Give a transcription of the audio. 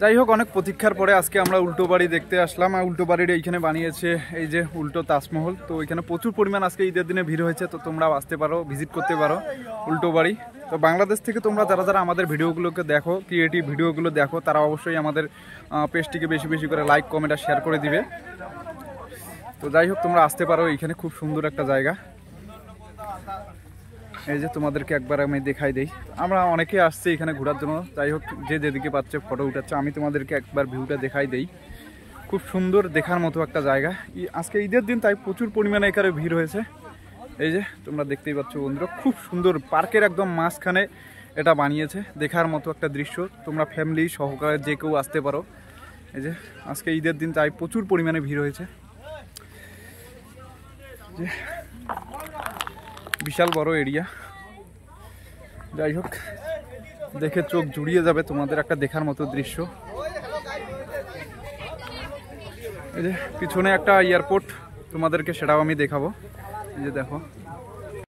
যাই হোক, অনেক প্রতীক্ষার পরে আজকে আমরা উল্টো বাড়ি দেখতে আসলাম। আর উল্টো বাড়ির এইখানে বানিয়েছে এই যে উল্টো তাজমহল। তো এখানে প্রচুর পরিমাণ আজকে ঈদের দিনে ভিড় হয়েছে। তো তোমরাও আসতে পারো, ভিজিট করতে পারো উল্টো বাড়ি। তো বাংলাদেশ থেকে তোমরা যারা যারা আমাদের ভিডিওগুলোকে দেখো, ক্রিয়েটিভ ভিডিওগুলো দেখো, তারা অবশ্যই আমাদের পেজটিকে বেশি বেশি করে লাইক, কমেন্ট আর শেয়ার করে দিবে। তো যাই হোক, তোমরা আসতে পারো, এইখানে খুব সুন্দর একটা জায়গা। এই যে তোমাদেরকে একবার আমি দেখাই দেই। আমরা অনেকে আসছি এখানে ঘোরার জন্য। যাই হোক, যে যেদিকে পাচ্ছে ফটো উঠাচ্ছে, আমি তোমাদেরকে একবার ভিউটা দেখাই দেই। খুব সুন্দর দেখার মতো একটা জায়গা। আজকে ঈদের দিন, তাই প্রচুর পরিমাণে এখানে ভিড় হয়েছে। এই যে তোমরা দেখতেই পাচ্ছ বন্ধুরা, খুব সুন্দর পার্কের একদম মাঝখানে এটা বানিয়েছে। দেখার মতো একটা দৃশ্য। তোমরা ফ্যামিলি সহকারে যে কেউ আসতে পারো। এই যে আজকে ঈদের দিন, তাই প্রচুর পরিমাণে ভিড় হয়েছে। যে বিশাল বড় এরিয়া। যাই হোক, দেখে চোখ জুড়িয়ে যাবে তোমাদের, একটা দেখার মতো দৃশ্য। এই যে পিছনে একটা এয়ারপোর্ট, তোমাদেরকে সেটাও আমি দেখাবো। এই যে দেখো।